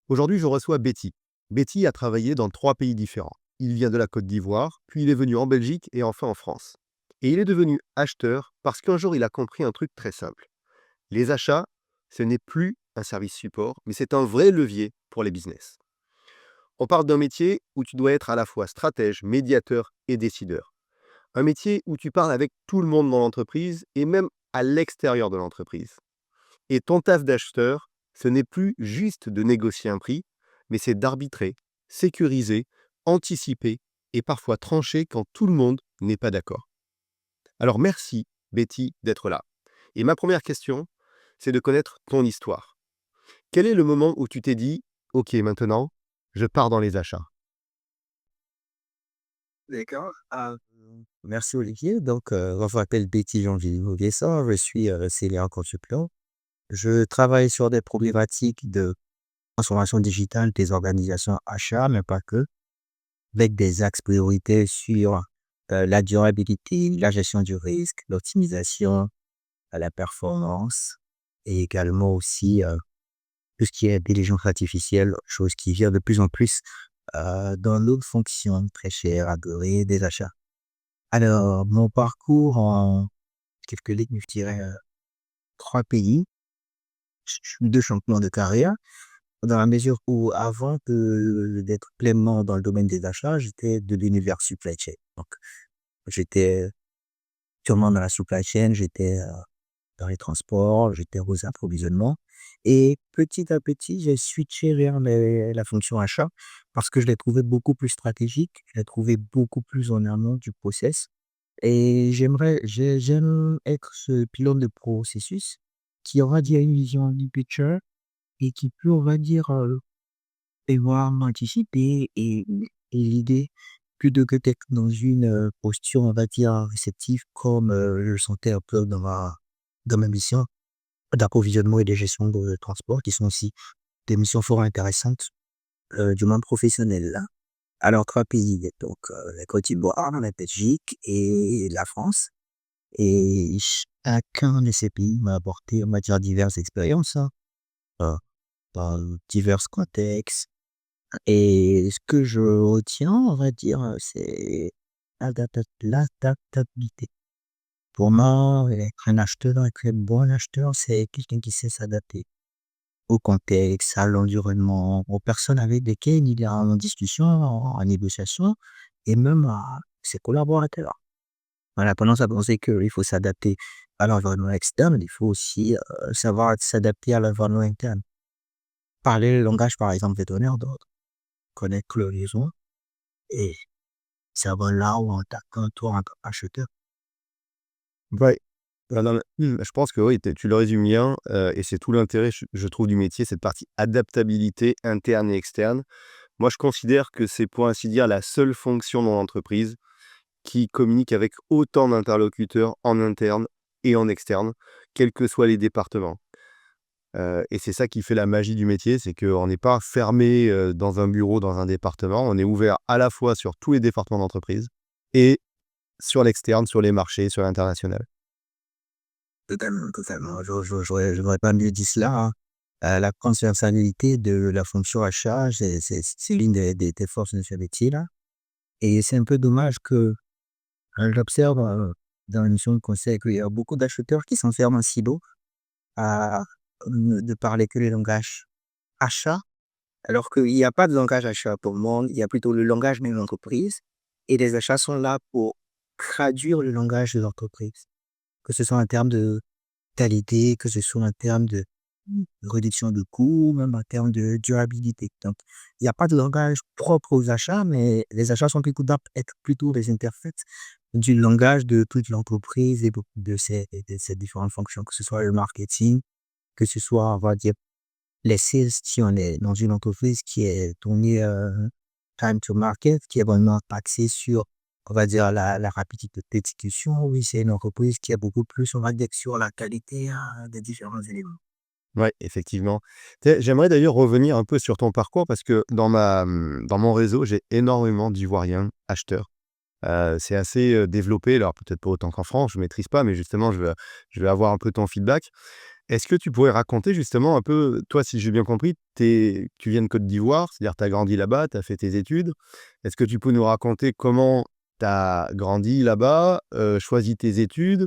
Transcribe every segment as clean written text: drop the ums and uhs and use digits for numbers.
Aujourd'hui, je reçois Betty. Betty a travaillé dans 3 pays différents. Il vient de la Côte d'Ivoire, puis il est venu en Belgique et enfin en France. Et il est devenu acheteur parce qu'un jour, il a compris un truc très simple. Les achats, ce n'est plus un service support, mais c'est un vrai levier pour les business. On parle d'un métier où tu dois être à la fois stratège, médiateur et décideur. Un métier où tu parles avec tout le monde dans l'entreprise et même à l'extérieur de l'entreprise. Et ton taf d'acheteur, ce n'est plus juste de négocier un prix, mais c'est d'arbitrer, sécuriser, anticiper et parfois trancher quand tout le monde n'est pas d'accord. Alors merci, Betty, d'être là. Et ma première question, c'est de connaître ton histoire. Quel est le moment où tu t'es dit, OK, maintenant, je pars dans les achats? D'accord. Merci Olivier. Donc, je m'appelle Betty Jean-Gilles Vauguesson, je suis senior consultant. Je travaille sur des problématiques de transformation digitale des organisations achats, mais pas que, avec des axes prioritaires sur la durabilité, la gestion du risque, l'optimisation, la performance et également aussi tout ce qui est intelligence artificielle, chose qui vient de plus en plus dans nos fonctions très chères, adorées des achats. Alors, mon parcours en quelques lignes, je dirais 3 pays. Je suis 2 champions de carrière, dans la mesure où avant d'être pleinement dans le domaine des achats, j'étais de l'univers supply chain. Donc, j'étais purement dans la supply chain, j'étais dans les transports, j'étais aux approvisionnements. Et petit à petit, j'ai switché vers la fonction achat parce que je l'ai trouvé beaucoup plus stratégique, je l'ai trouvé beaucoup plus en amont du process. Et j'aime être ce pilote de processus qui, on va dire, une vision du picture et qui peut, on va dire, prévoir, anticiper et l'idée plutôt que d'être dans une posture, on va dire, réceptive comme je le sentais un peu dans ma mission d'approvisionnement et de gestion de transport qui sont aussi des missions fort intéressantes du monde professionnel là. Alors 3 pays, donc la Côte d'Ivoire, la Belgique et la France. Et chacun de ces pays m'a apporté, on va dire, diverses expériences, hein, heu, dans divers contextes. Et ce que je retiens, on va dire, c'est l'adaptabilité. Pour moi, être un acheteur, être un bon acheteur, c'est quelqu'un qui sait s'adapter au contexte, à l'environnement, aux personnes avec lesquelles il est en discussion, en négociation et même à ses collaborateurs. On a tendance à penser qu'il faut s'adapter à l'environnement externe, il faut aussi savoir s'adapter à l'environnement interne. Parler le langage, par exemple, des donneurs d'ordre, connaître leurs besoins et savoir là où on t'attend, toi, en tant qu'acheteur. Ouais. Non, mais, je pense que oui, tu le résumes bien, et c'est tout l'intérêt, je trouve, du métier, cette partie adaptabilité interne et externe. Moi, je considère que c'est, pour ainsi dire, la seule fonction dans l'entreprise qui communique avec autant d'interlocuteurs en interne et en externe, quels que soient les départements. Et c'est ça qui fait la magie du métier, c'est qu'on n'est pas fermé, dans un bureau, dans un département. On est ouvert à la fois sur tous les départements d'entreprise et sur l'externe, sur les marchés, sur l'international. Totalement, totalement. J'aurais pas mieux dit cela, hein. La transversalité de la fonction achat, c'est l'une des forces de ce métier-là. Et c'est un peu dommage que j'observe dans la mission de conseil qu'il y a beaucoup d'acheteurs qui s'enferment en silo à ne parler que le langage achat, alors qu'il n'y a pas de langage achat pour le monde, il y a plutôt le langage de l'entreprise. Et les achats sont là pour traduire le langage de l'entreprise, que ce soit en termes de qualité, que ce soit en termes de réduction de coûts, même en termes de durabilité. Donc, il n'y a pas de langage propre aux achats, mais les achats sont plutôt d'aptes être plutôt les interfaces du langage de toute l'entreprise et de ses différentes fonctions, que ce soit le marketing, que ce soit, on va dire, les sales, si on est dans une entreprise qui est tournée time to market, qui est vraiment axée sur, on va dire, la rapidité d'exécution. Oui, c'est une entreprise qui est beaucoup plus, on va dire, sur la qualité des différents éléments. Ouais, effectivement. Tu sais, j'aimerais d'ailleurs revenir un peu sur ton parcours parce que dans mon réseau, j'ai énormément d'Ivoiriens acheteurs. C'est assez, développé, alors peut-être pas autant qu'en France, je maîtrise pas, mais justement je veux avoir un peu ton feedback. Est-ce que tu pourrais raconter justement un peu, toi, si j'ai bien compris, tu viens de Côte d'Ivoire, c'est-à-dire tu as grandi là-bas, tu as fait tes études. Est-ce que tu peux nous raconter comment tu as grandi là-bas, choisi tes études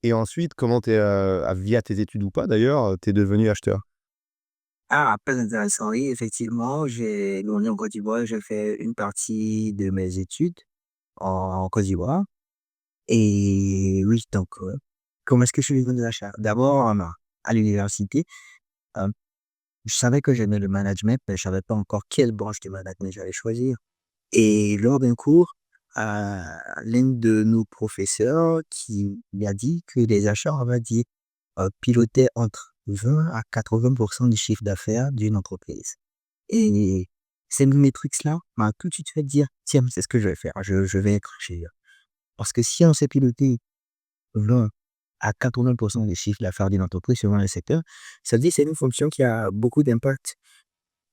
et ensuite comment via tes études ou pas d'ailleurs, tu es devenu acheteur? Ah, très intéressant, oui, effectivement, j'ai grandi en Côte d'Ivoire, j'ai fait une partie de mes études en Côte d'Ivoire et oui, donc comment est-ce que je suis devenu achat? D'abord, à l'université, hem, je savais que j'aimais le management, mais je savais pas encore quelle branche du management j'allais choisir et lors d'un cours, heu, l'un de nos professeurs qui m'a dit que les achats, on va dire, pilotaient entre 20 à 80 du chiffre d'affaires d'une entreprise. Et ces métriques-là m'a tout de suite fait dire: «Tiens, c'est ce que je vais faire, je vais accrocher». Parce que si on sait piloter 20 à 80 des chiffres d'affaires d'une entreprise selon le secteur, ça veut dire que c'est une fonction qui a beaucoup d'impact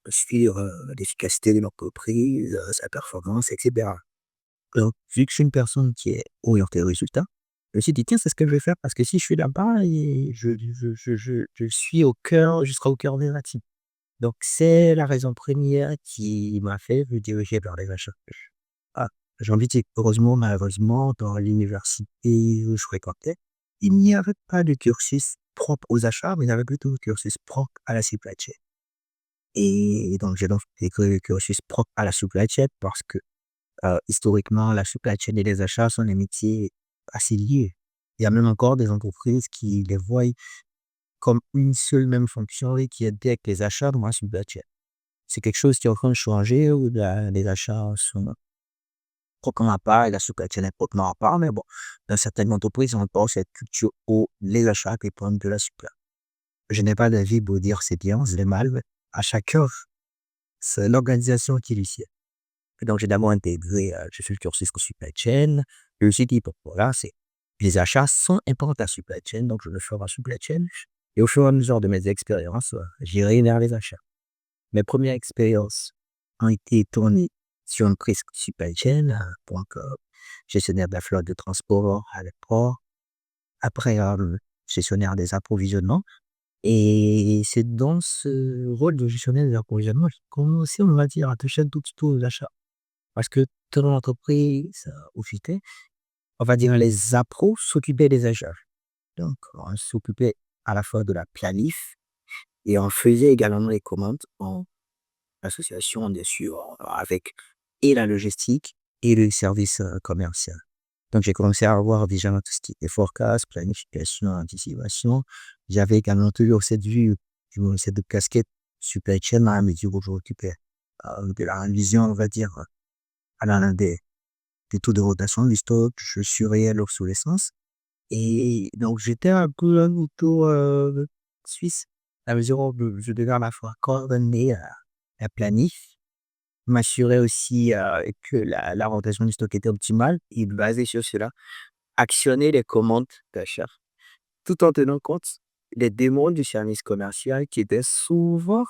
sur, l'efficacité de l'entreprise, sa performance et cetera. Donc vu que je suis une personne qui est orientée au résultat, je me suis dit: «Tiens, c'est ce que je vais faire parce que si je suis là-bas et je suis au cœur je serai au cœur des actifs». Donc c'est la raison première qui m'a fait me diriger vers les achats. Ah, j'ai envie de dire heureusement, malheureusement, dans l'université où je fréquentais, il n'y avait pas de cursus propre aux achats, mais il y avait plutôt un cursus propre à la supply chain. Et donc j'ai donc fait que le cursus propre à la supply chain parce que, historiquement, la supply chain et les achats sont des métiers assez liés. Il y a même encore des entreprises qui les voient comme une seule même fonction et qui intègrent les achats dans la supply chain. C'est quelque chose qui est en train de changer où les achats sont proprement à part et la supply chain est proprement à part. Mais bon, dans certaines entreprises, on a encore cette culture où les achats dépendent de la supply. Je n'ai pas d'avis pour dire c'est bien, c'est mal, mais à chacun, c'est l'organisation qui lui sied. Donc, j'ai d'abord intégré, je fais le cursus en supply chain. Je me suis dit, bon, voilà, c'est les achats sont importants à la supply chain, donc je le ferai en supply chain. Et au fur et à mesure de mes expériences, j'irai vers les achats. Mes premières expériences ont été tournées sur une prise supply chain, donc gestionnaire de la flotte de transport à l'aéroport. Après, gestionnaire des approvisionnements. Et c'est dans ce rôle de gestionnaire des approvisionnements que j'ai commencé, on va dire, à toucher un tout petit peu aux achats. Parce que dans l'entreprise où j'étais, on va dire, les appros s'occupaient des achats. Donc, on s'occupait à la fois de la planif et on faisait également les commandes en association, bien sûr, avec et la logistique et le service, commercial. Donc j'ai commencé à avoir déjà tout ce qui était forecast, planification, anticipation. J'avais également toujours cette vue, cette casquette supply chain à la mesure où je m'occupais, de la vision, on va dire, allant des taux de rotation du stock, je surveillais l'obsolescence et donc j'étais un peu un couteau, suisse à mesure où je devais à la fois coordonner, la planif. M'assurer aussi, que la rotation du stock était optimale et basé sur cela, actionner les commandes d'achat, tout en tenant compte des demandes du service commercial qui étaient souvent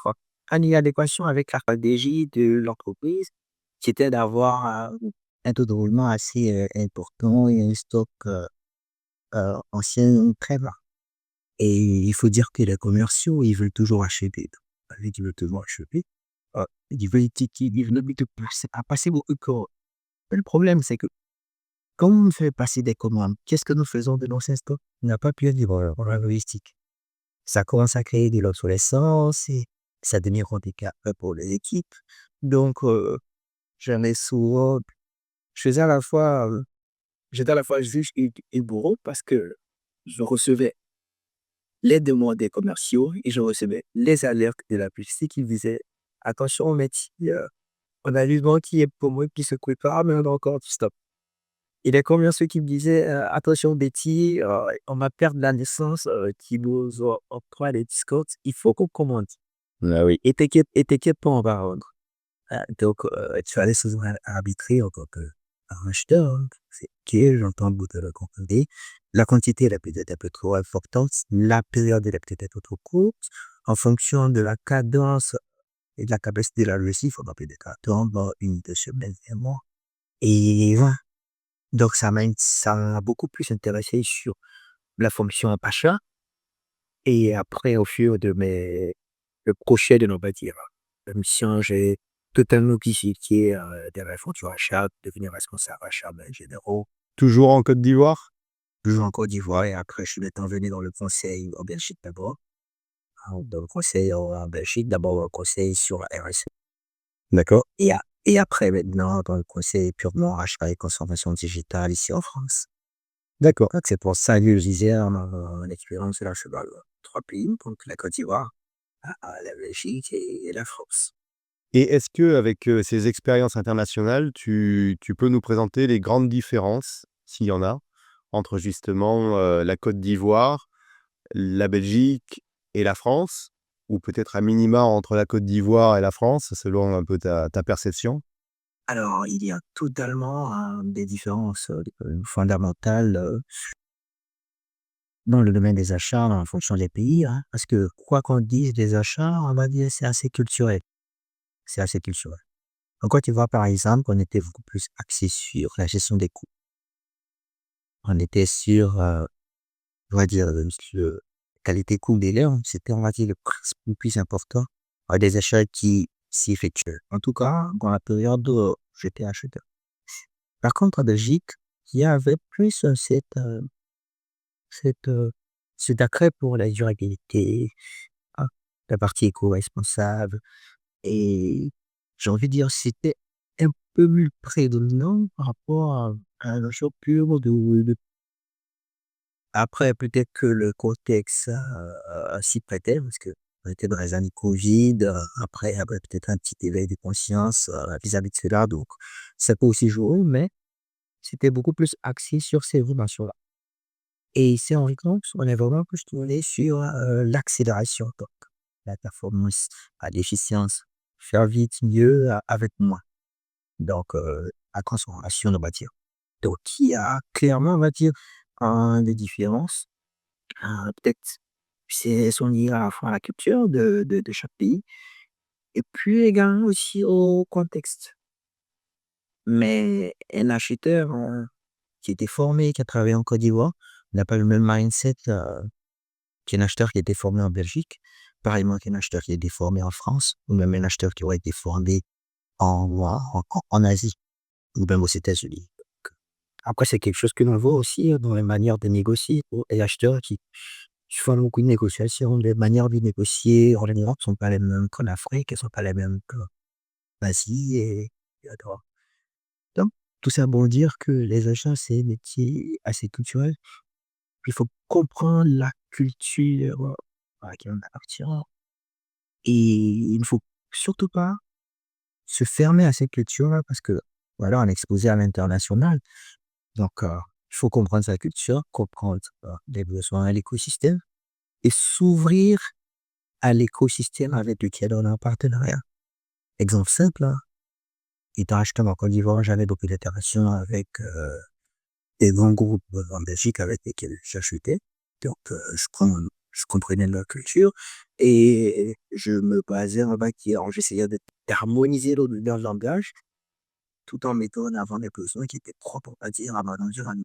en inadéquation avec la stratégie de l'entreprise, qui était d'avoir, un taux de roulement assez, important et un stock, ancien très bas. Et il faut dire que les commerciaux, ils veulent toujours acheter. Ils veulent toujours acheter, ils veulent ils veulent te pousser à passer beaucoup de commandes. Le problème, c'est que quand on fait passer des commandes, qu'est-ce que nous faisons de l'ancien stock? On n'a pas pu être dans la logistique. Ça commence à créer de l'obsolescence et ça devient handicapant pour les équipes. Donc, j'en ai souvent je faisais à la fois, j'étais à la fois juge et bourreau parce que je recevais les demandes des commerciaux et je recevais les alertes de la publicité qui disaient: «Attention métier, on a du vent qui est pour moi qui se prépare, mais on a encore du stock». Et les commerciaux qui me disaient: «Attention Betty, on va perdre la naissance, qui nous octroie les discounts, il faut qu'on commande. Ah oui, et t'inquiète pas, on va rendre». Donc tu allais souvent arbitrer en tant qu'acheteur, hein. C'est OK, j'entends le bout de la compagnie. La quantité, elle est peut-être un peu trop importante, la période, elle est peut-être un peu trop courte. En fonction de la cadence et de la capacité de la logistique, on va peut-être attendre 1 ou 2 semaines, 1 mois et voilà. Donc ça m'a beaucoup plus intéressé sur la fonction achat Et après, au fur de mes le prochaine, on va dire, mission, j'ai totalement quitté, de la fonction achat, devenir responsable achat, généraux, Toujours en Côte d'Ivoire? toujours en Côte d'Ivoire et après je suis maintenant venu dans le conseil en Belgique d'abord. Dans le conseil en Belgique, d'abord le conseil sur la RSE D'accord. et après maintenant dans le conseil purement achat et consommation digitale ici en France. D'accord. Donc c'est pour ça que je disais, mon expérience là, je dans 3 pays, donc la Côte d'Ivoire, la Belgique et la France. Et est-ce qu'avec, ces expériences internationales, tu peux nous présenter les grandes différences, s'il y en a, entre justement, la Côte d'Ivoire, la Belgique et la France? Ou peut-être à minima entre la Côte d'Ivoire et la France, selon un peu ta perception? Alors, il y a totalement, des différences, fondamentales, dans le domaine des achats en fonction des pays, hein, parce que quoi qu'on dise des achats, on va dire c'est assez culturel, c'est assez culturel. En Côte d'Ivoire, par exemple, on était beaucoup plus axé sur la gestion des coûts. On était sur, on va dire, le qualité coût des lèvres, c'était, on va dire, le principe le plus important, des achats qui s'y effectuaient. En tout cas, dans la période où j'étais acheteur. Par contre, en Belgique, il y avait plus, cette, cet attrait pour la durabilité, hein, la partie éco-responsable et j'ai envie de dire, c'était un peu plus prédominant par rapport à un achat pur de après peut-être que le contexte, s'y prêtait parce qu'on était dans les années covid, après il y avait peut-être un petit éveil de conscience, vis-à-vis de cela donc ça peut aussi jouer mais c'était beaucoup plus axé sur ces dimensions-là. Et ici en l'occurrence, on est vraiment plus tourné sur, l'accélération donc la performance, l'efficience, faire vite, mieux, avec moins. Donc, la transformation, on va dire. Donc il y a clairement, on va dire, des différences, peut-être c'est sont liées à la fois à la culture de chaque pays et puis également aussi au contexte. Mais un acheteur, qui était formé, qui a travaillé en Côte d'Ivoire, n'a pas le même mindset, qu'un acheteur qui a été formé en Belgique, pareillement qu'un acheteur qui a été formé en France, ou même un acheteur qui aurait été formé en Asie, ou même aux États-Unis. Donc, après, c'est quelque chose que l'on voit aussi dans les manières de négocier pour les acheteurs qui font beaucoup de négociations. Les manières de négocier en général ne sont pas les mêmes qu'en Afrique, elles ne sont pas les mêmes qu'en Asie et ailleurs. Donc, tout ça pour dire que les achats, c'est un métier assez culturel. Il faut comprendre la culture à laquelle on appartient et il ne faut surtout pas se fermer à cette culture-là parce que, voilà, on est exposé à l'international. Donc, il faut comprendre sa culture, comprendre, les besoins, l'écosystème et s'ouvrir à l'écosystème avec lequel on est en partenariat. Exemple simple, hein, étant acheteur en Côte d'Ivoire, j'avais beaucoup d'interactions avec, des grands groupes, en Belgique avec lesquels j'achetais. Donc, je comprenais leur culture et je me basais, on va dire, j'essayais d'harmoniser leur langage tout en mettant en avant les besoins qui étaient propres, on va dire, à mon environnement.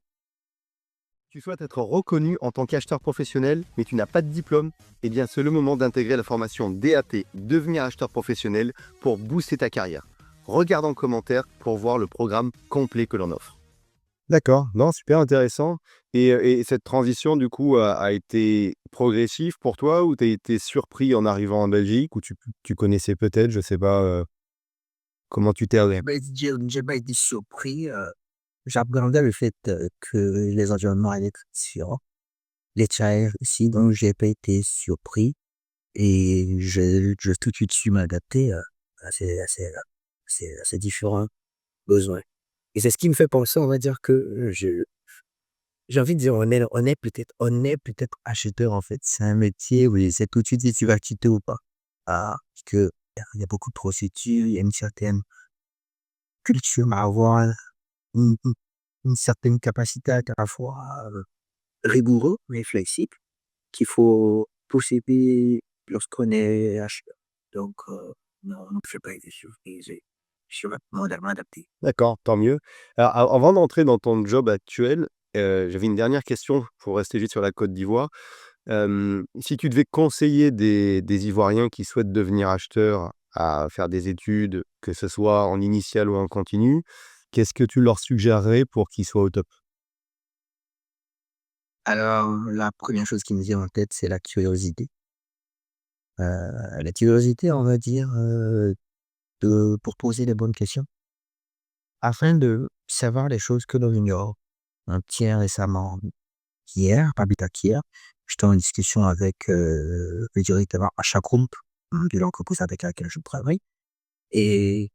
Tu souhaites être reconnu en tant qu'acheteur professionnel, mais tu n'as pas de diplôme? Eh bien, c'est le moment d'intégrer la formation DAT, devenir acheteur professionnel, pour booster ta carrière. Regarde en commentaire pour voir le programme complet que l'on offre. D'accord, non, super intéressant. Et cette transition, du coup, a été progressive pour toi ou tu as été surpris en arrivant en Belgique ou tu connaissais peut-être, je sais pas, comment tu t'es J'ai pas été surpris, j'appréhendais le fait, que les environnements allaient être différents. Les challenges aussi, donc j'ai pas été surpris et j'ai tout de suite su m'adapter, à ces différents besoins. Et c'est ce qui me fait penser, on va dire que, j'ai envie de dire, on est peut-être acheteur, en fait. C'est un métier où c'est tout de suite si tu vas quitter ou pas. Parce que il y a beaucoup de procédures, il y a une certaine culture à avoir, une une une certaine capacité à être à la fois, rigoureux mais flexible, qu'il faut posséder lorsqu'on est acheteur. Donc, non, je n'ai pas été surpris, je suis rapidement adapté. D'accord, tant mieux. Alors, avant d'entrer dans ton job actuel, j'avais une dernière question pour rester juste sur la Côte d'Ivoire. Si tu devais conseiller des Ivoiriens qui souhaitent devenir acheteurs à faire des études, que ce soit en initial ou en continu, qu'est-ce que tu leur suggérerais pour qu'ils soient au top? Alors, la première chose qui me vient en tête, c'est la curiosité. La curiosité, on va dire, pour poser les bonnes questions, afin de savoir les choses que l'on ignore. Tiens, récemment, hier, pas plus tard qu'hier, j'étais en discussion avec le directeur achat groupe de l'entreprise avec laquelle je travaille. Et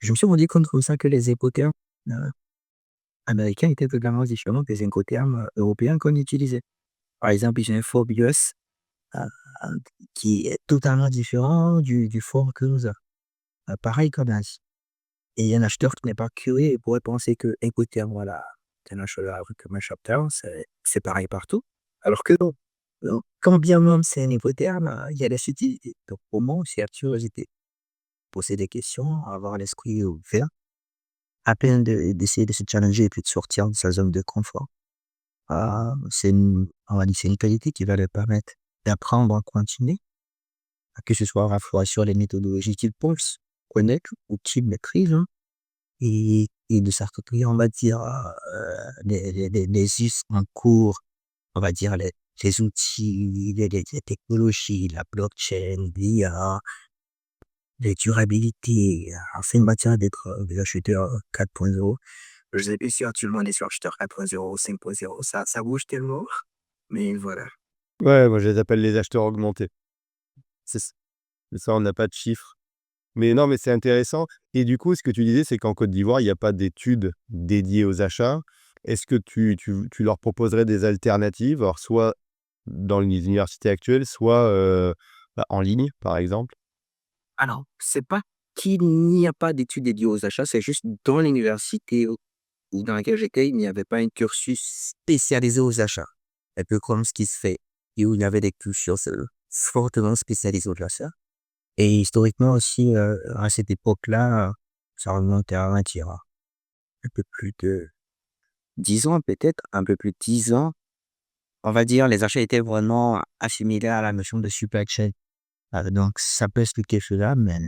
je me suis rendu compte comme ça que les écotermes euh, américains étaient totalement différents des écotermes européens qu'on utilisait. Par exemple, j'ai un Ford US euh, euh, qui est totalement différent du Ford Cruiser. Pareil comme as. Et un acheteur qui n'est pas curieux pourrait penser que écoterme, voilà, c'est un acheteur comme un shopper, c'est pareil partout. Alors que non. Non. Quand bien même c'est un écoterme, il y a des subtilités. Donc, pour moi, c'est la curiosité. Poser des questions, avoir l'esprit ouvert, à peine d'essayer de se challenger et puis de sortir de sa zone de confort. On va dire, c'est une qualité qui va leur permettre d'apprendre en continu, que ce soit à la fois sur les méthodologies qu'ils pensent connaître ou qu'ils maîtrisent, hein, et de s'approprier, on va dire, les us en cours, on va dire, les outils, les technologies, la blockchain, l'IA, les durabilités, afin de matière d'être des acheteurs 4.0. Je sais plus si actuellement on est sur acheteur 4.0 ou 5.0, ça bouge tellement, mais voilà. Ouais, moi je les appelle les acheteurs augmentés. C'est ç c'est ça, on n'a pas de chiffres. Mais non, mais c'est intéressant et du coup, ce que tu disais, c'est qu'en Côte d'Ivoire, il y a pas d'études dédiées aux achats. Est-ce que tu leur proposerais des alternatives? Alors soit dans les universités actuelles, soit, en ligne, par exemple? Alors, c'est pas qu'il n'y a pas d'études dédiées aux achats, c'est juste dans l'université où dans laquelle j'étais, il n'y avait pas un cursus spécialisé aux achats. Un peu comme ce qui se fait et où il y avait des cursus fortement spécialisés aux achats. Et historiquement aussi, à cette époque-là, ça remonte à, on va dire, un peu plus de 10 ans peut-être, un peu plus de 10 ans. On va dire, les achats étaient vraiment assimilés à la notion de supply chain. Donc ça peut expliquer cela, mais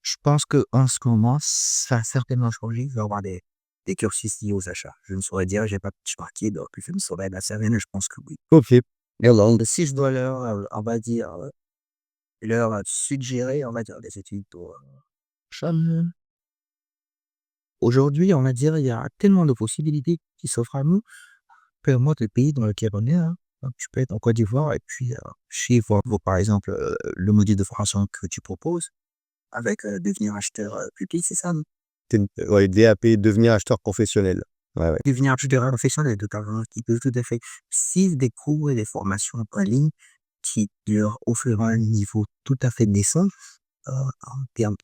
je pense qu'en ce moment, ça a certainement changé. Il va y avoir des cursus liés aux achats. Je ne saurais dire, j'ai pas pu marquer, donc je ne saurais la certaine, je pense que oui. OK. Mais alors, si je dois leur, on va dire, leur suggérer, on va dire, des études pour achat, aujourd'hui, on va dire, il y a tellement de possibilités qui s'offrent à nous, peu importe le pays dans lequel on est, hein. Donc, tu peux être en Côte d'Ivoire et puis suivre, par exemple, le module de formation que tu proposes avec devenir acheteur public, c'est ça? Non. Tu ouais, DAP, devenir acheteur professionnel. Ouais, ouais. Devenir acheteur professionnel, totalement, qui peut tout à fait suivre des cours et des formations en ligne qui leur offrira un niveau tout à fait décent en termes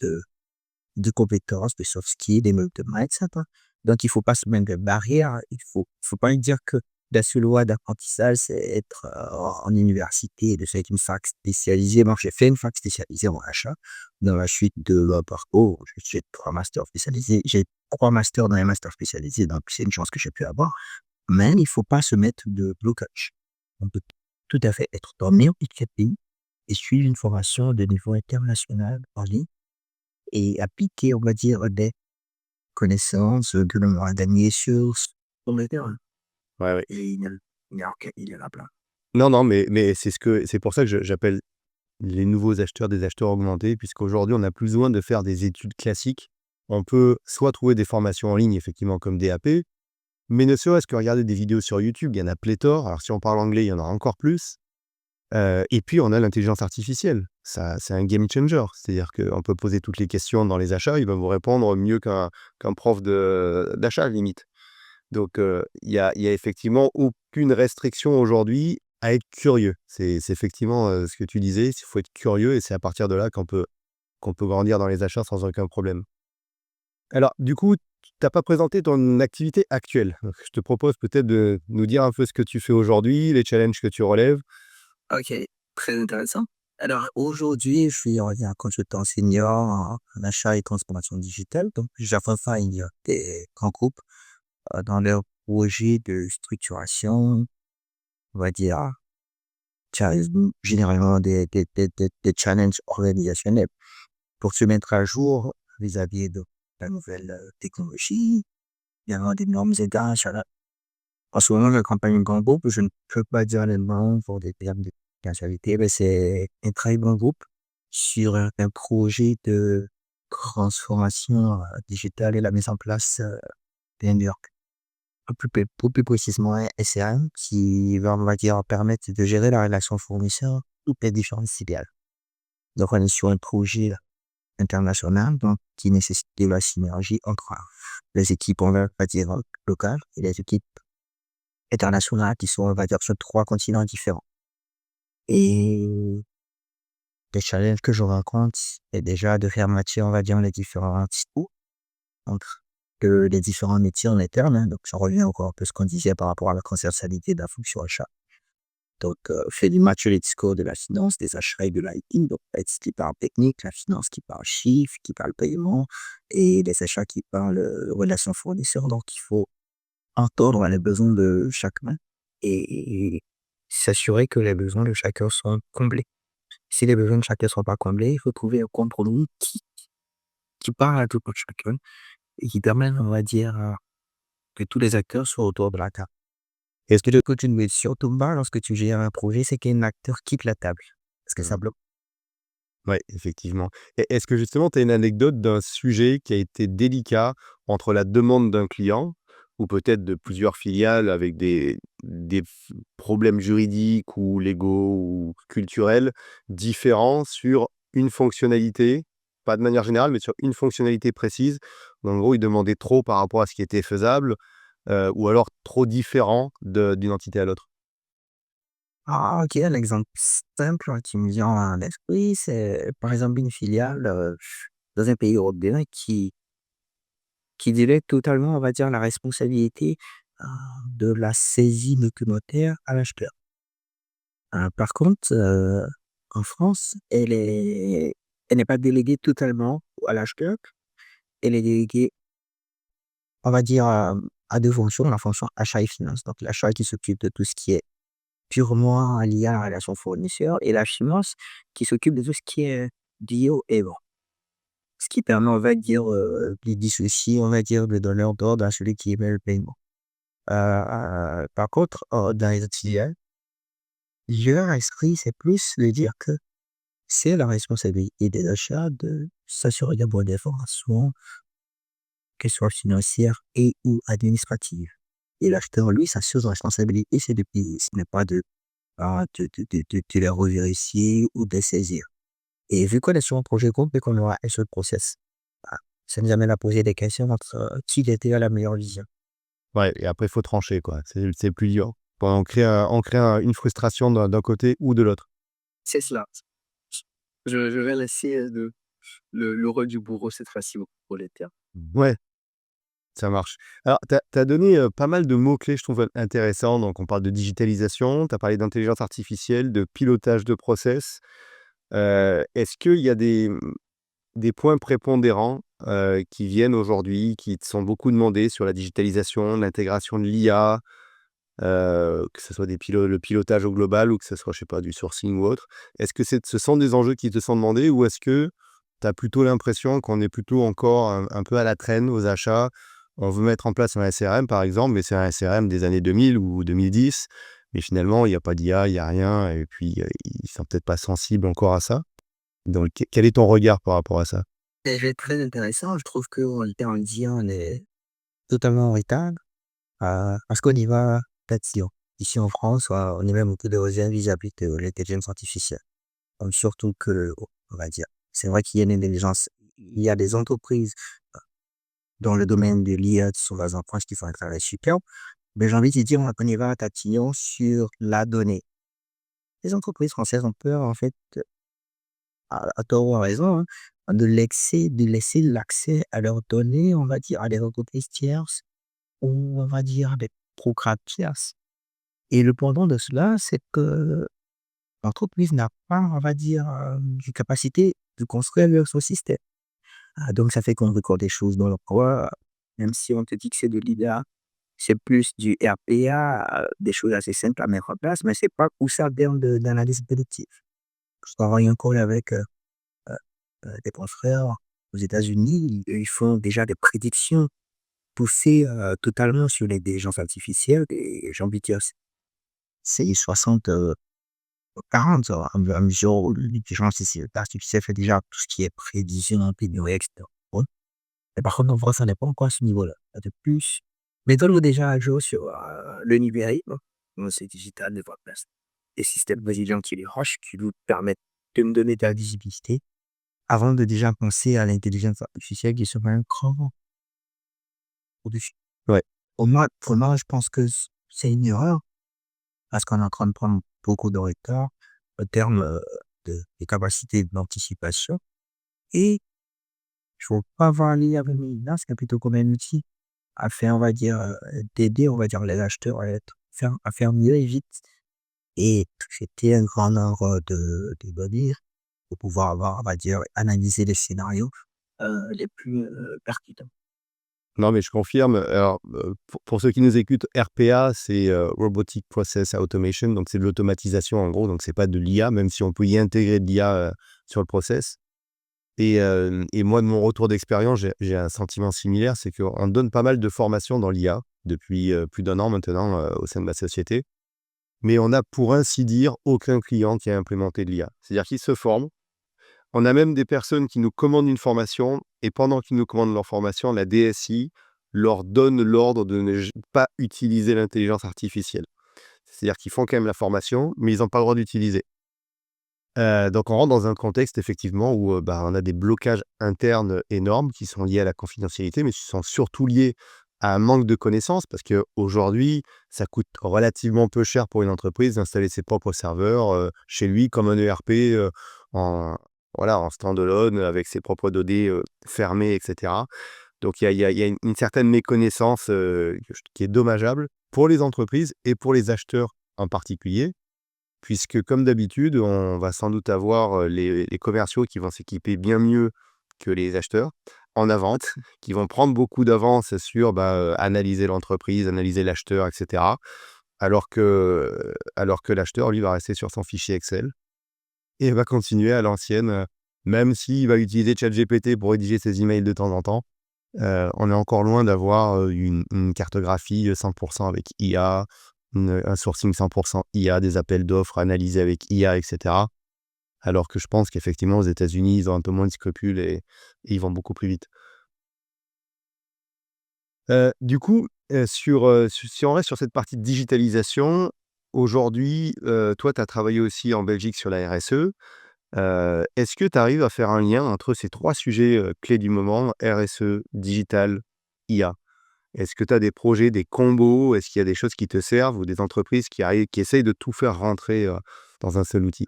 de compétences, de soft skills, et même de mindset, hein. Donc, il faut pas se mettre de barrières. Il faut pas dire que la seule loi d'apprentissage, c'est être en université et de faire une fac spécialisée. Moi, j'ai fait une fac spécialisée en achat. Dans la suite de mon parcours, j'ai 3 masters spécialisés. J'ai 3 masters dans les masters spécialisés, donc c'est une chance que j'ai pu avoir. Mais il faut pas se mettre de blocage. On peut tout à fait être dans n'importe quel pays et suivre une formation de niveau international en ligne et appliquer, on va dire, des connaissances que l'on a gagnées sur le terrain. Ouais, ouais. Et il y en a plein. Non, non, mais c'est pour ça que j'appelle les nouveaux acheteurs des acheteurs augmentés, puisqu'aujourd'hui, on a plus besoin de faire des études classiques. On peut soit trouver des formations en ligne, effectivement, comme DAP, mais ne serait-ce que regarder des vidéos sur YouTube, il y en a pléthore. Alors, si on parle anglais, il y en a encore plus. Et puis, on a l'intelligence artificielle. Ça, c'est un game changer. C'est-à-dire qu'on peut poser toutes les questions dans les achats, il va vous répondre mieux qu'un prof d'achat, limite. Donc, il y a effectivement aucune restriction aujourd'hui à être curieux. C'est effectivement, ce que tu disais, il faut être curieux et c'est à partir de là qu'on peut grandir dans les achats sans aucun problème. Alors, du coup, tu n'as pas présenté ton activité actuelle. Donc je te propose peut-être de nous dire un peu ce que tu fais aujourd'hui, les challenges que tu relèves. OK, très intéressant. Alors aujourd'hui, je suis, on va dire, consultant senior en achat et transformation digitale. Donc j'accompagne des grands groupes dans leurs projets de structuration, on va dire, tu as généralement des challenges organisationnels pour se mettre à jour vis-à-vis de la nouvelle technologie. Il y a des normes et tâches. En ce moment, j'accompagne un grand groupe. Je ne peux pas dire les noms pour des termes de confidentialité, mais c'est un très grand groupe sur un projet de transformation digitale et la mise en place d'un plus précisément un SRM qui va, on va dire, permettre de gérer la relation fournisseur toutes les différentes filiales. Donc, on est sur un projet international donc, qui nécessite de la synergie entre les équipes, on va dire, locales et les équipes internationales qui sont, on va dire, sur 3 continents différents. Et les challenges que je rencontre, c'est déjà de faire matcher, on va dire, les différents discours entre les différents métiers en interne, hein. Donc, ça revient encore un peu à ce qu'on disait par rapport à la transversalité de la fonction achat. Donc, fait du match les discours de la finance, des achats et de l'IT. Donc, l'IT qui parle technique, la finance qui parle chiffres, qui parle paiement, et les achats qui parlent relations fournisseurs. Donc, il faut entendre les besoins de chacun et s'assurer que les besoins de chacun sont comblés. Si les besoins de chacun ne sont pas comblés, il faut trouver un compromis qui parle à tout le monde chacun et qui permet, on va dire, que tous les acteurs soient autour de la table. Et ce que de côté de surtout mal lorsque tu gères un projet, c'est qu'un acteur quitte la table. Parce que ça Mmh. bloque. Ouais, effectivement. Et est-ce que justement, tu as une anecdote d'un sujet qui a été délicat entre la demande d'un client ou peut-être de plusieurs filiales avec des problèmes juridiques ou légaux ou culturels différents sur une fonctionnalité, pas de manière générale, mais sur une fonctionnalité précise, où en gros, ils demandaient trop par rapport à ce qui était faisable, ou alors trop différent d'une entité à l'autre? Ah, ok, un exemple simple qui me vient à l'esprit, c'est par exemple une filiale dans un pays européen qui délègue totalement, on va dire, la responsabilité euh, de la saisie documentaire à l'acheteur. Par contre, en France, elle n'est pas déléguée totalement à l'acheteur, elle est déléguée, on va dire, à deux fonctions, la fonction achat et finance. Donc, l'achat qui s'occupe de tout ce qui est purement lié à la relation fournisseur et la finance qui s'occupe de tout ce qui est lié au paiement. Ce qui permet, on va dire, de dissocier, on va dire, le donneur d'ordre à celui qui émet le paiement. Par contre, dans les autres filiales, leur esprit, c'est plus de dire que c'est la responsabilité des achats de s'assurer de bonnes informations, qu'elles soient financières et ou administratives. Et l'acheteur, lui, sa seule responsabilité, c'est de payer. Ce n'est pas de les revérifier ou de les saisir. Et vu qu'on est sur un projet groupe et qu'on aura un seul process, bah, ça nous amène à poser des questions entre qui était à la meilleure vision. Ouais, et après, il faut trancher, quoi. C'est plus dur. On crée une frustration d'un côté ou de l'autre. C'est cela. Je vais laisser le rôle du bourreau cette fois-ci au prolétaire. Ouais, ça marche. Alors, tu as donné, pas mal de mots-clés, je trouve, intéressants. Donc on parle de digitalisation, tu as parlé d'intelligence artificielle, de pilotage de process. Est-ce qu'il y a des points prépondérants, qui viennent aujourd'hui, qui te sont beaucoup demandés sur la digitalisation, l'intégration de l'IA, que ce soit le pilotage au global ou que ce soit, je sais pas, du sourcing ou autre? Est-ce que ce sont des enjeux qui te sont demandés ou est-ce que tu as plutôt l'impression qu'on est plutôt encore un peu à la traîne aux achats? On veut mettre en place un SRM par exemple, mais c'est un SRM des années 2000 ou 2010, mais finalement il y a pas d'IA, il y a rien et puis, ils sont peut-être pas sensibles encore à ça. Donc quel est ton regard par rapport à ça? C'est très intéressant. Je trouve qu'en termes d'IA, on est totalement en retard parce qu'on y va tatillon. Ici en France, on est même au peu de vis-à-vis de l'intelligence artificielle. Donc, surtout que, on va dire, c'est vrai qu'il y a une intelligence, il y a des entreprises dans le domaine de l'IA qui sont dans un point qui font un travail super, mais j'ai envie de dire, on y va à tatillon sur la donnée. Les entreprises françaises ont peur, en fait, à tort ou à raison, hein, de laisser l'accès à leurs données, on va dire, à des entreprises tierces ou on va dire des programmes tierces. Et le pendant de cela, c'est que l'entreprise n'a pas, on va dire, une capacité de construire son système. Donc ça fait qu'on record des choses dans l'emploi, même si on te dit que c'est de l'IA, c'est plus du RPA, des choses assez simples à mettre en place, mais c'est pas poussé en termes d'analyse prédictive. Je travaille encore avec euh, des confrères aux États-Unis, ils font déjà des prédictions poussées totalement sur l'intelligence artificielle et j'ai envie de dire, c'est 60 40 à mesure où l'intelligence artificielle fait déjà tout ce qui est prévision, pénurie, etc. Bon. Mais par contre, en France, ça n'est pas encore à ce niveau-là. De plus, mais donne déjà à jour sur le numérique, hein. C'est digital, de votre place. Des systèmes résilients qui les roches, qui nous permettent de me donner de la visibilité avant de déjà penser à l'intelligence artificielle qui sera un cran au-dessus. Ouais. Pour moi, je pense que c'est une erreur parce qu'on est en train de prendre beaucoup de retard en termes des capacités d'anticipation et je ne veux pas voir l'IA comme une menace, mais plutôt comme un outil à faire, on va dire, d'aider, on va dire, les acheteurs à faire mieux et vite et c'était un grand nombre de dire pour pouvoir avoir, on va dire, analyser les scénarios les plus percutants. Non, mais je confirme. Alors, pour ceux qui nous écoutent, RPA, c'est Robotic Process Automation, donc c'est de l'automatisation en gros, donc c'est pas de l'IA, même si on peut y intégrer de l'IA sur le process. Et moi, de mon retour d'expérience, j'ai un sentiment similaire, c'est qu'on donne pas mal de formations dans l'IA depuis plus d'un an maintenant au sein de ma société, mais on n'a pour ainsi dire aucun client qui a implémenté de l'IA. C'est-à-dire qu'ils se forment. On a même des personnes qui nous commandent une formation et pendant qu'ils nous commandent leur formation, la DSI leur donne l'ordre de ne pas utiliser l'intelligence artificielle. C'est-à-dire qu'ils font quand même la formation, mais ils n'ont pas le droit d'utiliser. Donc on rentre dans un contexte effectivement où, on a des blocages internes énormes qui sont liés à la confidentialité, mais qui sont surtout liés à un manque de connaissances parce qu'aujourd'hui, ça coûte relativement peu cher pour une entreprise d'installer ses propres serveurs, chez lui comme un ERP, en voilà, en stand-alone avec ses propres données, fermées et cetera. Donc il y a une certaine méconnaissance, qui est dommageable pour les entreprises et pour les acheteurs en particulier. Puisque comme d'habitude, on va sans doute avoir, les commerciaux qui vont s'équiper bien mieux que les acheteurs en avant, qui vont prendre beaucoup d'avance sur, analyser l'entreprise, analyser l'acheteur et cetera. Alors que l'acheteur, lui, va rester sur son fichier Excel et va continuer à l'ancienne, même s'il va utiliser ChatGPT pour rédiger ses emails de temps en temps. On est encore loin d'avoir, une cartographie, 100 avec IA, un sourcing 100 IA, des appels d'offres analysés avec IA et cetera. Alors que je pense qu'effectivement aux États-Unis, ils ont un peu moins de scrupules et ils vont beaucoup plus vite. Du coup, si on reste sur cette partie de digitalisation, aujourd'hui, toi, tu as travaillé aussi en Belgique sur la RSE. Est-ce que tu arrives à faire un lien entre ces 3 sujets, clés du moment, RSE, digital, IA? Est-ce que tu as des projets, des combos? Est-ce qu'il y a des choses qui te servent ou des entreprises qui essayent de tout faire rentrer, dans un seul outil?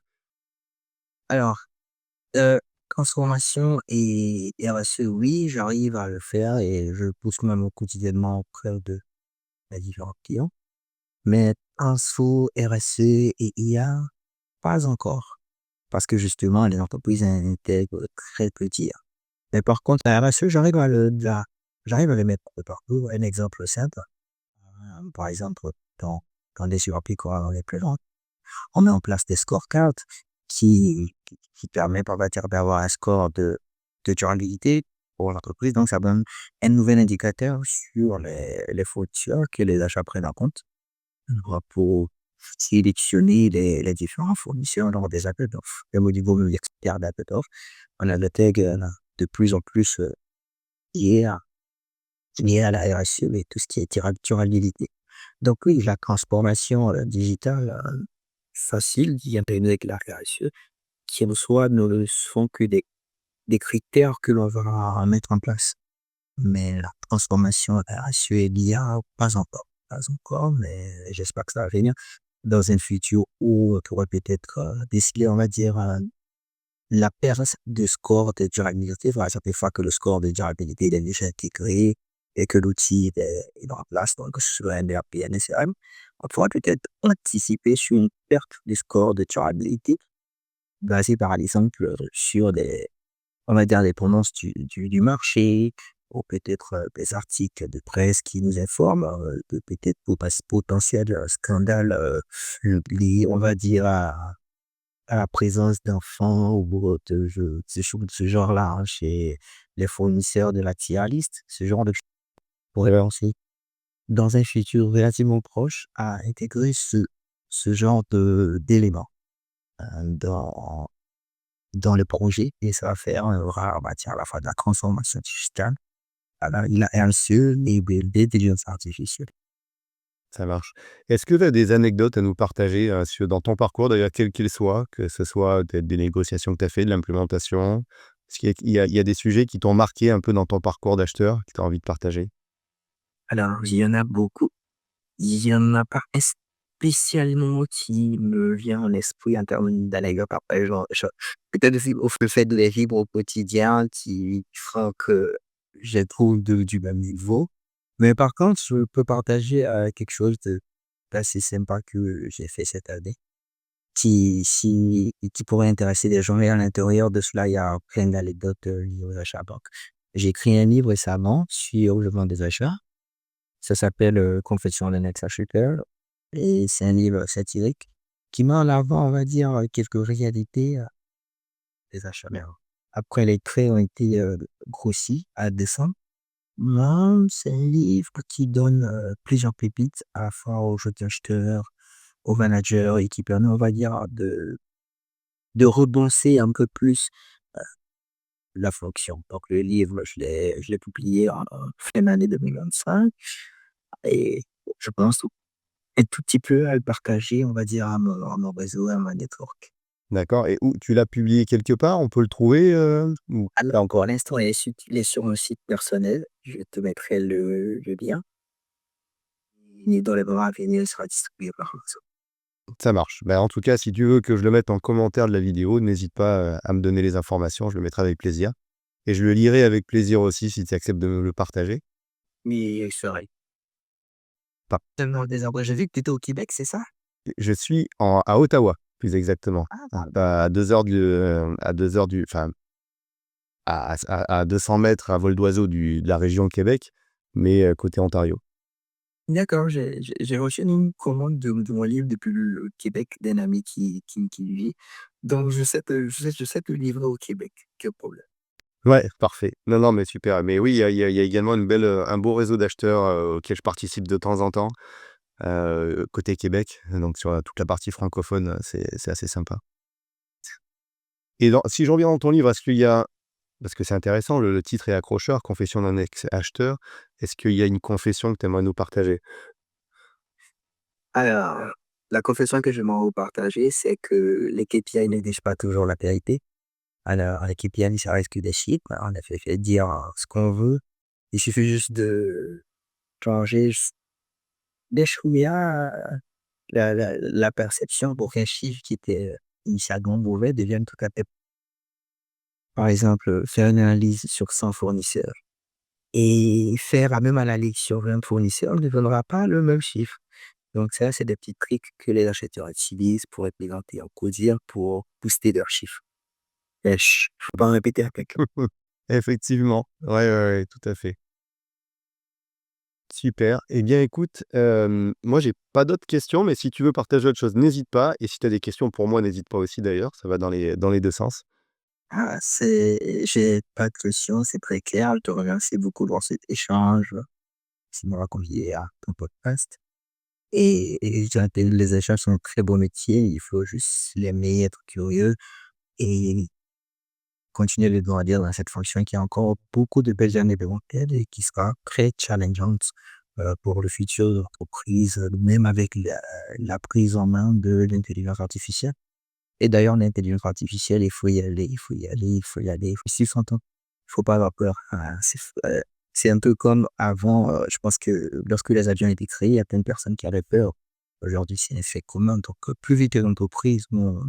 Alors, transformation et RSE, oui, j'arrive à le faire et je le pousse même quotidiennement auprès de mes différents clients. Mais transfo, RSE et IA, pas encore. Parce que justement, les entreprises intègrent très petit, hein. Mais par contre, la RSE, j'arrive à le mettre de partout. Un exemple simple, par exemple, dans des ERP qu'on les plus grands, on met en place des scorecards qui permet, on va dire, d'avoir un score de durabilité pour l'entreprise. Donc, ça donne un nouvel indicateur sur les fournisseurs que les achats prennent en compte pour sélectionner les différents fournisseurs lors des appels d'offres. Même au niveau même expert d'appels d'offres, on a le tag de plus en plus lié à, lié à la RSE et tout ce qui est durabilité. Donc oui, la transformation digitale facile qui intègre avec la RSE, qui en soi ne sont que des critères que l'on va mettre en place. Mais la transformation RSE et l'IA, pas encore. Pas encore, mais j'espère que ça va venir dans un futur où on pourrait peut-être déceler, on va dire, la perte de score de durabilité. Par exemple, une fois que le score de durabilité il est déjà intégré et que l'outil est en place, donc que ce soit un ERP, un SRM, on pourra peut-être anticiper sur une perte de score de durabilité basée par exemple sur des, on va dire, des tendances du marché, ou peut-être des articles de presse qui nous informent de peut-être potentiels scandales liés, on va dire, à la présence d'enfants ou ce genre-là hein, chez les fournisseurs de la tier list, ce genre de choses pourrait lancer dans un futur relativement proche à intégrer ce genre d'éléments dans, dans le projet et ça va faire un aura en matière à la fois de la transformation digitale, il a RSE et l'intelligence artificielle. Ça marche. Est-ce que tu as des anecdotes à nous partager, dans ton parcours d'ailleurs, quel qu'il soit, que ce soit peut-être des négociations que tu as fait, de l'implémentation? Est-ce qu'il y a des sujets qui t'ont marqué un peu dans ton parcours d'acheteur, que tu as envie de partager? Alors, il y en a beaucoup. Il y en a pas un spécialement qui me vient à l'esprit en termes d'anecdotes. Après, peut-être aussi le fait de les vivre au quotidien qui fera que je les trouve du même niveau. Mais par contre, je peux partager quelque chose d'assez sympa que j'ai fait cette année, qui pourrait intéresser des gens. Et à l'intérieur de cela, il y a plein d'anecdotes liées aux achats. Donc, j'ai écrit un livre récemment sur le vent des achats. Ça s'appelle Confessions d'un ex-acheteur et c'est un livre satirique qui met en avant, on va dire, quelques réalités des achats. Mais après, les traits ont été grossis à dessein. Mais c'est un livre qui donne plusieurs pépites à la fois aux jeunes acheteurs, aux managers et qui permet, on va dire, de repenser un peu plus la fonction. Donc, le livre, je l'ai publié en fin d'année 2025 et je pense un tout petit peu à le partager, on va dire, à mon réseau, à ma network. D'accord, et où tu l'as publié quelque part? On peut le trouver, ou Alors, encore à l'instant, il est sur un site personnel. Je te mettrai le lien. Et dans les mois à venir, il sera distribué par réseau. ça marche. Bah, en tout cas, si tu veux que je le mette en commentaire de la vidéo, n'hésite pas, à me donner les informations, je le mettrai avec plaisir et je le lirai avec plaisir aussi si tu acceptes de me le partager. Mais il serait. Pas Tellement désordre. J'ai vu que tu étais au Québec, c'est ça? Je suis à Ottawa, plus exactement, Ah, à 2 heures à 2 heures du enfin, à 200 mètres à vol d'oiseau de la région Québec, mais côté Ontario. d'accord. J'ai reçu une commande de mon livre depuis le Québec d'un ami qui y vit. Donc, je sais te le livrer au Québec. Quel problème. Ouais, parfait. Non, non, mais super. Mais oui, il y a également un beau réseau d'acheteurs, auquel je participe de temps en temps, côté Québec, donc sur, toute la partie francophone, c'est assez sympa. Et si je reviens dans ton livre, est-ce qu'il y a parce que c'est intéressant, le titre est accrocheur, «Confession d'un ex-acheteur». Est-ce qu'il y a une confession que tu aimerais nous partager? Alors, la confession que je m'en vais partager, c'est que les KPI ne disent pas toujours la vérité. Alors, les KPI, ça reste que des chiffres. On a fait dire ce qu'on veut. Il suffit juste de changer des chouïas la perception pour qu'un chiffre qui était initialement mauvais devienne tout à fait. Par exemple, faire une analyse sur 100 fournisseurs et faire la même analyse sur 20 fournisseurs ne donnera pas le même chiffre. Donc ça, c'est des petits tricks que les acheteurs utilisent pour implémenter en codir pour booster leurs chiffres. Et faut pas en répéter à quelqu'un. Effectivement. Ouais, ouais, ouais, tout à fait. Super. Eh bien, écoute, moi, j'ai pas d'autres questions, mais si tu veux partager autre chose, n'hésite pas et si tu as des questions pour moi, n'hésite pas aussi d'ailleurs, ça va dans les 2 sens. Ah, j'ai pas de questions, c'est très clair. Je te remercie beaucoup pour cet échange. Ça m'a convié à ton podcast. Et je dirais que les échanges sont un très beau métier. Il faut juste l'aimer, être curieux et continuer de grandir dans cette fonction qui a encore beaucoup de belles années devant elle et qui sera très challengeante pour le futur de l'entreprise, même avec la prise en main de l'intelligence artificielle. Et d'ailleurs, l'intelligence artificielle, il faut y aller, il faut y aller, il faut y aller, il faut s'y sentir. Il faut pas avoir peur. C'est un peu comme avant, je pense que lorsque les avions étaient créés, il y a plein de personnes qui avaient peur. Aujourd'hui, c'est un effet commun. Donc, plus vite les entreprises vont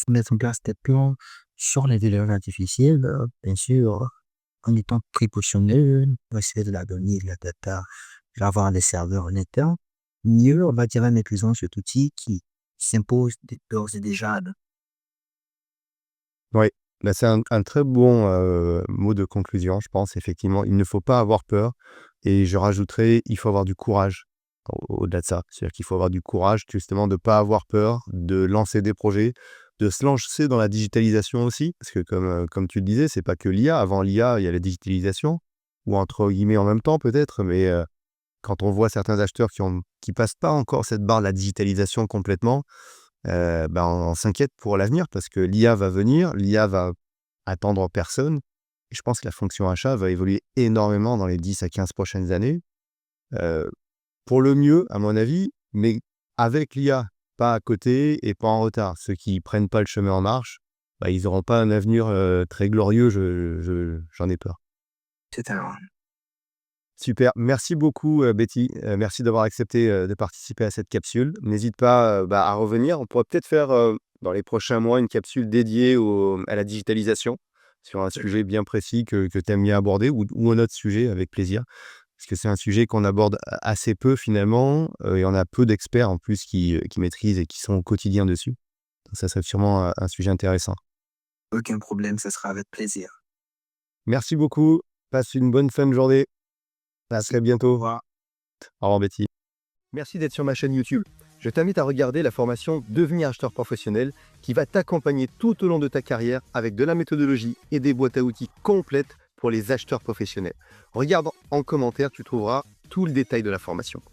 mettre en place des plans sur l'intelligence artificielle, bien sûr, en étant précautionneux, essayer de la donner, de la data, d'avoir des serveurs en interne, mieux on va dire en maîtrisant cet outil qui s'impose d'ores et déjà. Oui. Bah, c'est un très bon, mot de conclusion, je pense, effectivement. Il ne faut pas avoir peur et je rajouterais, il faut avoir du courage au-delà de ça. C'est-à-dire qu'il faut avoir du courage, justement, de ne pas avoir peur, de lancer des projets, de se lancer dans la digitalisation aussi. Parce que comme tu le disais, c'est pas que l'IA. Avant l'IA, il y a la digitalisation ou entre guillemets «en même temps» peut-être, mais quand on voit certains acheteurs qui passent pas encore cette barre de la digitalisation complètement, bah, on s'inquiète pour l'avenir parce que l'IA va venir, l'IA va attendre personne et je pense que la fonction achat va évoluer énormément dans les 10 à 15 prochaines années, heu, pour le mieux à mon avis, mais avec l'IA, pas à côté et pas en retard. Ceux qui prennent pas le chemin en marche, bah, ils auront pas un avenir, très glorieux, j'en ai peur. C'est un Super, merci beaucoup, Betty, merci d'avoir accepté, de participer à cette capsule. N'hésite pas, bah, à revenir. On pourrait peut-être faire, dans les prochains mois, une capsule dédiée à la digitalisation, sur un sujet bien précis que tu aimes bien aborder ou un autre sujet avec plaisir. Parce que c'est un sujet qu'on aborde assez peu finalement, et on a peu d'experts en plus qui maîtrisent et qui sont au quotidien dessus. Donc ça serait sûrement un sujet intéressant. aucun problème, ça sera avec plaisir. Merci beaucoup, passe une bonne fin de journée. À Merci. très Au bientôt. revoir. Au revoir, Betty. Merci d'être sur ma chaîne YouTube. Je t'invite à regarder la formation Devenir acheteur professionnel qui va t'accompagner tout au long de ta carrière avec de la méthodologie et des boîtes à outils complètes pour les acheteurs professionnels. Regarde en commentaire, tu trouveras tout le détail de la formation.